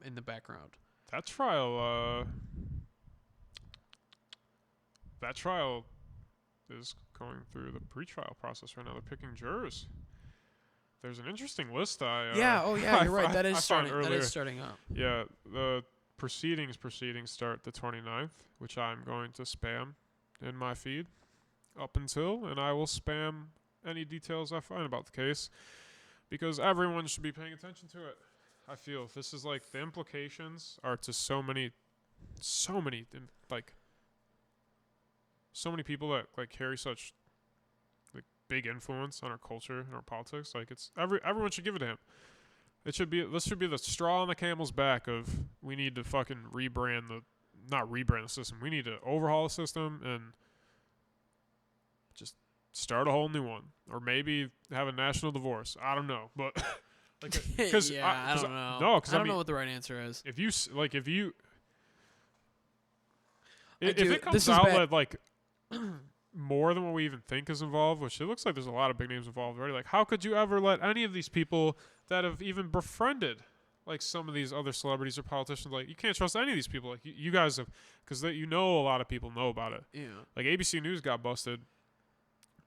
in the background. That trial is going through the pretrial process right now. They're picking jurors. There's an interesting list. You're right. That is I found starting. earlier. That is starting up. Yeah, the proceedings start the 29th, which I'm going to spam in my feed up until, and I will spam any details I find about the case because everyone should be paying attention to it. I feel this is like the implications are to so many people that like carry such like big influence on our culture and our politics. Like it's everyone should give it to him. This should be the straw on the camel's back of we need to fucking not rebrand the system. We need to overhaul the system and just start a whole new one, or maybe have a national divorce. I don't know, but like because I don't know. No, because I don't know what the right answer is. if it Dude, comes out that like more than what we even think is involved, which it looks like there's a lot of big names involved already. Like, how could you ever let any of these people that have even befriended like some of these other celebrities or politicians, like you can't trust any of these people. Like you guys have, because a lot of people know about it. Yeah. Like ABC News got busted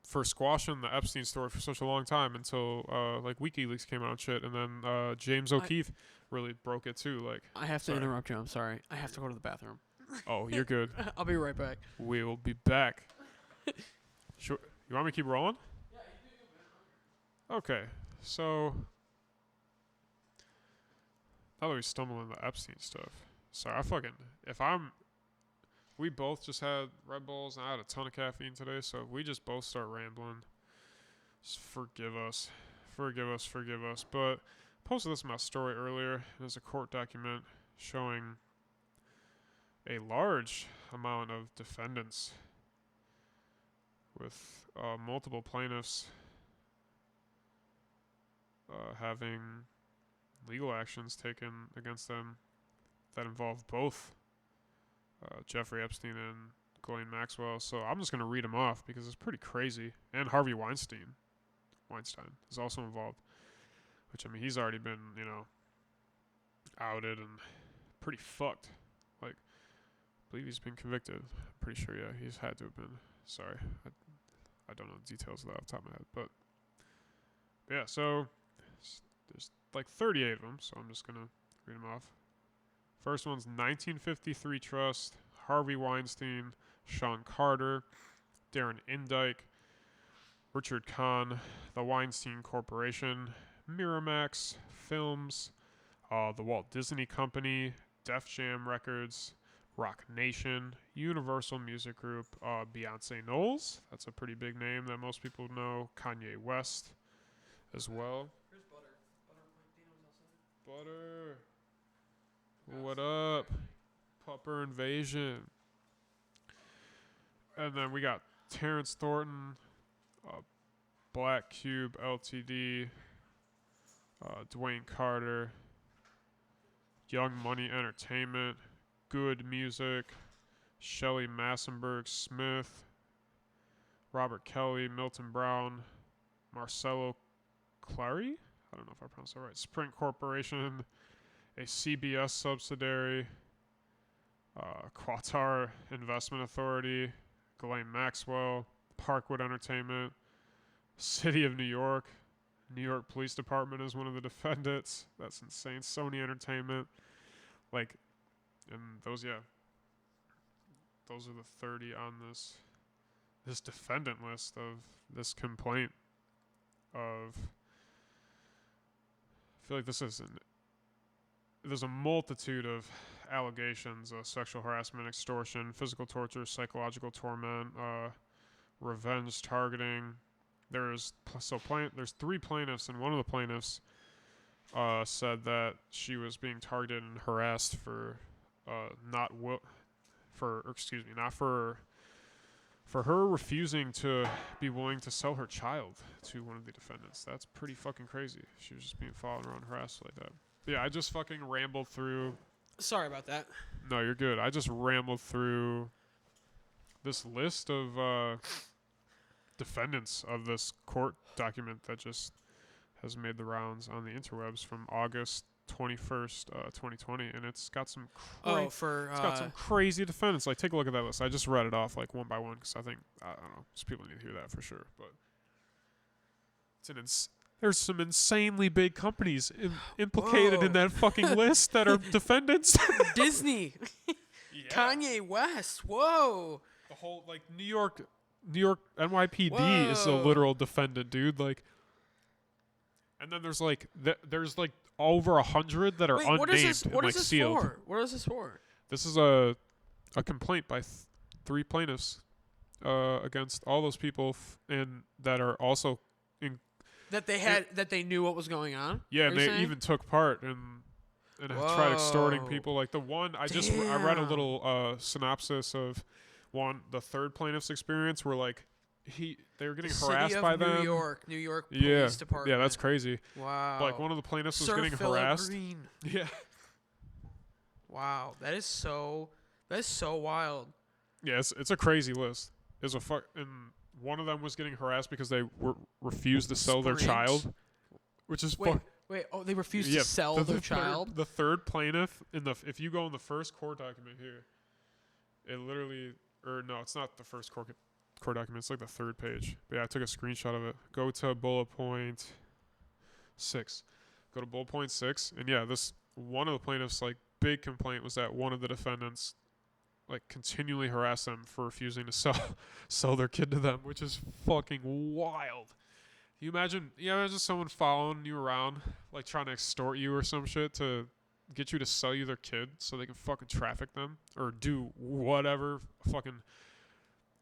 for squashing the Epstein story for such a long time until like WikiLeaks came out and shit, and then James O'Keefe really broke it too. Like I have to interrupt you. I'm sorry. I have to go to the bathroom. Oh, you're good. I'll be right back. We will be back. Sure. You want me to keep rolling? Yeah, you do. Okay. So now that we stumble into Epstein stuff, sorry, we both just had Red Bulls and I had a ton of caffeine today, so if we just both start rambling, just forgive us. But I posted this in my story earlier. There's a court document showing a large amount of defendants with multiple plaintiffs having legal actions taken against them that involve both Jeffrey Epstein and Ghislaine Maxwell. So I'm just going to read them off because it's pretty crazy. And Harvey Weinstein is also involved, which, I mean, he's already been, outed and pretty fucked. Like, I believe he's been convicted. I'm pretty sure, yeah, he's had to have been. Sorry, I don't know the details of that off the top of my head. But, yeah, so there's like 38 of them, so I'm just going to read them off. First one's 1953 Trust, Harvey Weinstein, Sean Carter, Darren Indyke, Richard Kahn, the Weinstein Corporation, Miramax Films, the Walt Disney Company, Def Jam Records, Rock Nation, Universal Music Group, Beyonce Knowles, that's a pretty big name that most people know, Kanye West as well. Here's Butter. Butter. What up? Pupper Invasion. And then we got Terrence Thornton, Black Cube Ltd, Dwayne Carter, Young Money Entertainment, Good Music, Shelley Massenberg Smith, Robert Kelly, Milton Brown, Marcelo Clary, I don't know if I pronounced that right, Sprint Corporation, a CBS subsidiary, Qatar Investment Authority, Ghislaine Maxwell, Parkwood Entertainment, City of New York Police Department is one of the defendants. That's insane. Sony Entertainment, like, and those are the 30 on this defendant list of this complaint of. I feel like there's a multitude of allegations of sexual harassment, extortion, physical torture, psychological torment, revenge targeting. There's 3 plaintiffs, and one of the plaintiffs said that she was being targeted and harassed for her refusing to be willing to sell her child to one of the defendants. That's pretty fucking crazy. She was just being followed around, harassed like that. But yeah, I just fucking rambled through. Sorry about that. No, you're good. I just rambled through this list of defendants of this court document that just has made the rounds on the interwebs from August 21st, 2020, and it's got some it's got some crazy defendants. Like, take a look at that list. I just read it off like one by one because I think I don't know, just people need to hear that for sure. But there's some insanely big companies implicated in that fucking list that are defendants. Disney, Kanye West. Whoa. The whole like New York NYPD is a literal defendant, dude. Like, and then there's like over 100 that are unnamed what is this, and what like is this sealed. For? What is this for? This is a complaint by 3 plaintiffs against all those people and that are also that they knew what was going on. Yeah, and they even took part and tried extorting people. Like the one I read a little synopsis of the third plaintiff's experience where like they were getting harassed by them. New York Police Department. Yeah, that's crazy. Wow. Like one of the plaintiffs was Sir getting Philip harassed. Green. Yeah. Wow, that is so wild. Yeah, it's a crazy list. And one of them was getting harassed because they refused to sell their child, which is Wait, they refused to sell their child? The third plaintiff if you go in the first court document here, it literally it's not the first court document, it's like the third page. But yeah, I took a screenshot of it. Go to bullet point 6. Go to bullet point 6, and yeah, this one of the plaintiffs' like big complaint was that one of the defendants like continually harassed them for refusing to sell their kid to them, which is fucking wild. You imagine someone following you around, like trying to extort you or some shit to get you to sell you their kid so they can fucking traffic them or do whatever fucking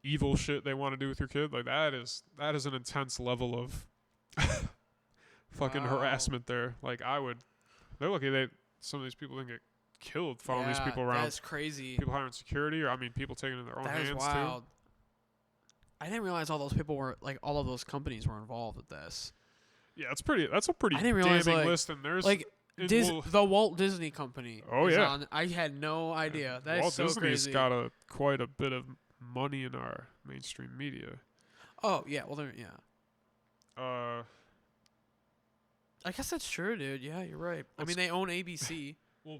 evil shit they want to do with your kid. Like that is an intense level of fucking harassment there. Like they're lucky some of these people didn't get killed following these people around. That's crazy. People hiring security, or people taking it in their own hands too. That is wild. I didn't realize all those people were like all of those companies were involved with this. Yeah, that's a pretty damning list, and there's like the Walt Disney Company. Oh yeah, I had no idea. That Walt is so Disney's crazy. got quite a bit of money in our mainstream media. Oh yeah, well I guess that's true, dude. Yeah, you're right. I mean, they own ABC. Well,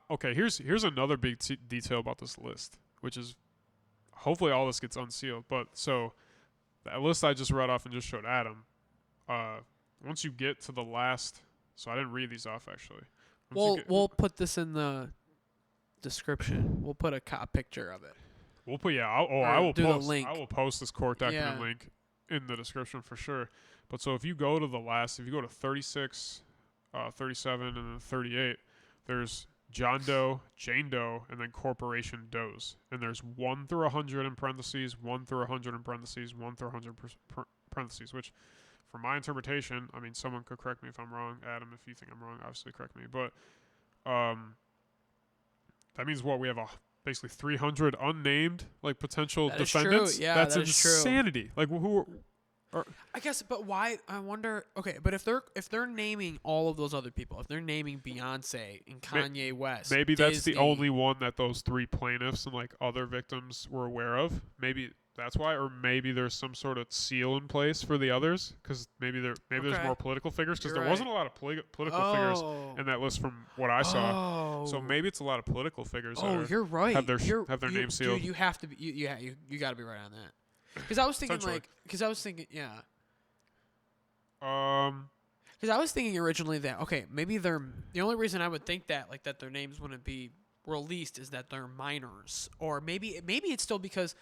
okay. Here's another big detail about this list, which is hopefully all this gets unsealed. But so that list I just read off and just showed Adam. Once you get to the last, so I didn't read these off actually. We'll put this in the description. We'll put a picture of it. We'll put I will post the link. I will post this court document link in the description for sure. But so if you go to 36, 37, and then 38, there's John Doe, Jane Doe, and then Corporation Does. And there's 1 through 100 in parentheses, 1 through 100 in parentheses, 1 through 100 parentheses, which from my interpretation, I mean, someone could correct me if I'm wrong. Adam, if you think I'm wrong, obviously correct me. But that means what? We have basically 300 unnamed like potential defendants. True. Yeah, that's insanity. Like who I guess, but why? I wonder. Okay, but if they're naming all of those other people, if they're naming Beyonce and Kanye West, maybe that's the only one that those 3 plaintiffs and like other victims were aware of. Maybe that's why, or maybe there's some sort of seal in place for the others, because maybe there's more political figures, because there wasn't a lot of political figures in that list from what I saw. So maybe it's a lot of political figures. You're right. Have their names sealed. Dude, you have to be. You got to be right on that. Because I was thinking because I was thinking originally that maybe the only reason I would think that that their names wouldn't be released is that they're minors, or maybe it's still because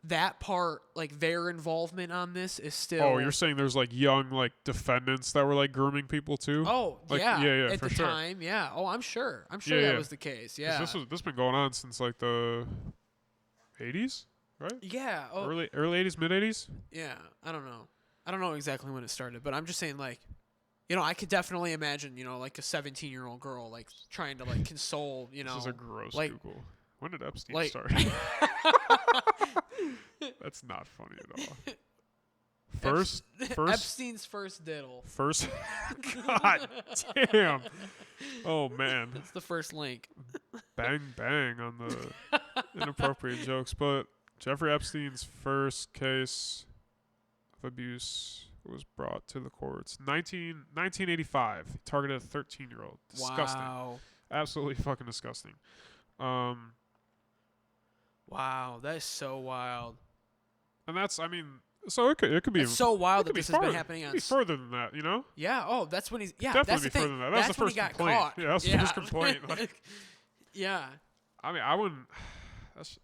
that part, like their involvement on this is still. Oh, you're saying there's like young defendants that were like grooming people too? Oh, yeah, at for the sure. time, yeah. Oh, I'm sure that was the case. Yeah, this been going on since like the 80s. Right? Yeah. Oh. Early 80s, mid 80s? Yeah. I don't know exactly when it started, but I'm just saying I could definitely imagine, like a 17-year-old girl trying to console, This is a gross Google. When did Epstein start? That's not funny at all. First Epstein's first diddle. First God damn. Oh man. That's the first link. Bang bang on the inappropriate jokes, but Jeffrey Epstein's first case of abuse was brought to the courts. 1985. He targeted a 13-year-old. Disgusting. Wow. Absolutely fucking disgusting. Wow, that is so wild. And that's, I mean, so it could be. It's so wild it could that this be has been farther- happening it on. could be further than that, you know? Yeah. Oh, that's when he's. Yeah, Definitely that's be the thing. further than that. That was That's the when first he got complaint. caught. Yeah, that's the first complaint. Like, Yeah. I mean, I wouldn't. That's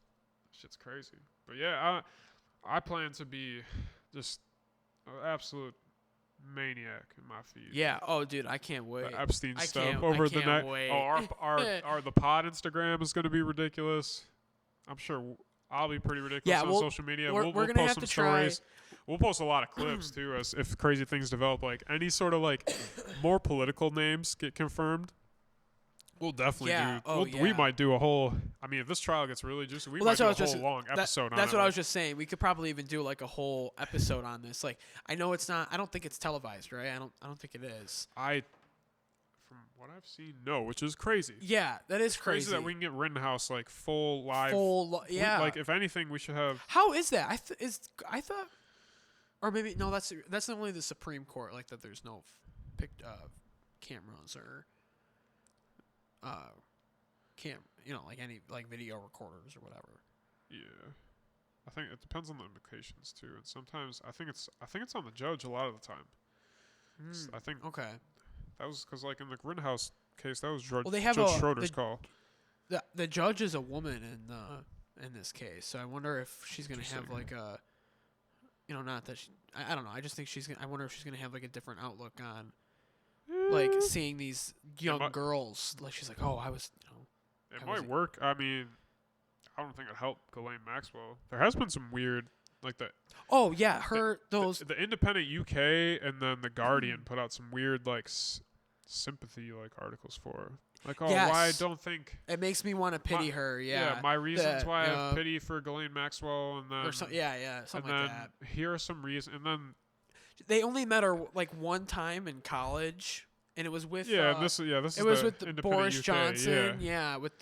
shit's crazy. But yeah, I plan to be just an absolute maniac in my feed. Yeah. Oh, dude, I can't wait. The Epstein I stuff can't- over I the can't net. wait. Oh, our the pod Instagram is going to be ridiculous. I'm sure I'll be pretty ridiculous on social media. We're We'll gonna post have some to try. stories. We'll post a lot of clips too, as if crazy things develop. Like any sort of like more political names get confirmed. We'll definitely Yeah. do. Oh, We yeah. might do a whole. I mean, if this trial gets really juicy, we Well, might that's do what I a was just- whole long episode on it. That's what I like- was just saying. We could probably even do like a whole episode on this. Like, I know it's not. I don't think it's televised, right? I don't think it is. From what I've seen, no, which is crazy. Yeah, that is Crazy that we can get Rittenhouse like full live. We- Yeah. like if anything, we should have. How is that? I thought, or maybe no. That's only the Supreme Court. Like that. There's no cameras or like any like video recorders or whatever. Yeah, I think it depends on the implications too, and sometimes I think it's on the judge a lot of the time. I think Okay. that was because like in the Rittenhouse case, that was Judge, Well, they have Judge Schroeder's the- call. The judge is a woman in this case, so I wonder if she's gonna have Interesting. like a, not that I don't know. I just think I wonder if she's gonna have like a different outlook on like seeing these young might- girls. Like she's like, oh, I was, It I might was- work. I mean, I don't think it helped Ghislaine Maxwell. There has been some weird, like oh yeah, those. the Independent UK and then the Guardian put out some weird like sympathy like articles for her. Like, oh, Yes. why I don't think. It makes me want to pity her. Yeah. my reasons why I have yeah. pity for Ghislaine Maxwell, and then Or something and like then that. here are some reasons, and then They only met her like one time in college, and it was with. this It is was the with Independent Boris UK, Johnson. Yeah. With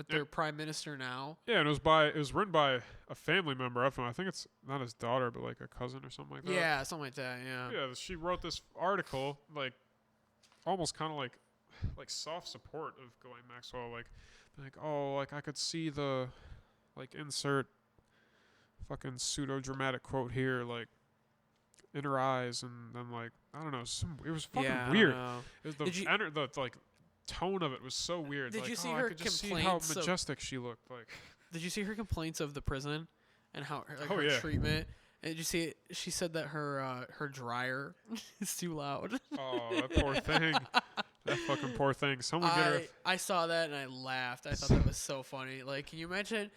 their prime minister now. Yeah, and it was written by a family member of him. I think it's not his daughter, but like a cousin or something like that. Yeah, something like that. Yeah. Yeah, she wrote this article, like almost kind of like soft support of Ghislaine Maxwell, like oh, like I could see the like insert fucking pseudo dramatic quote here, like in her eyes, and then like I don't know, it was fucking Yeah, I weird. don't know. It was Did you- the like tone of it was so weird. Did like, you see oh, her I could just see how complaints of- majestic she looked. Like, Did you see her complaints of the prison and how Oh, her yeah. treatment? And did you see? She said that her dryer is too loud. oh, that poor thing, that fucking poor thing. Someone get her. I saw that and I laughed. I thought that was so funny. Like, can you imagine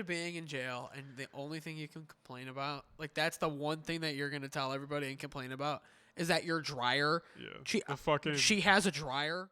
being in jail and the only thing you can complain about, like that's the one thing that you're gonna tell everybody and complain about, is that your dryer. Yeah, She the fucking she has a dryer.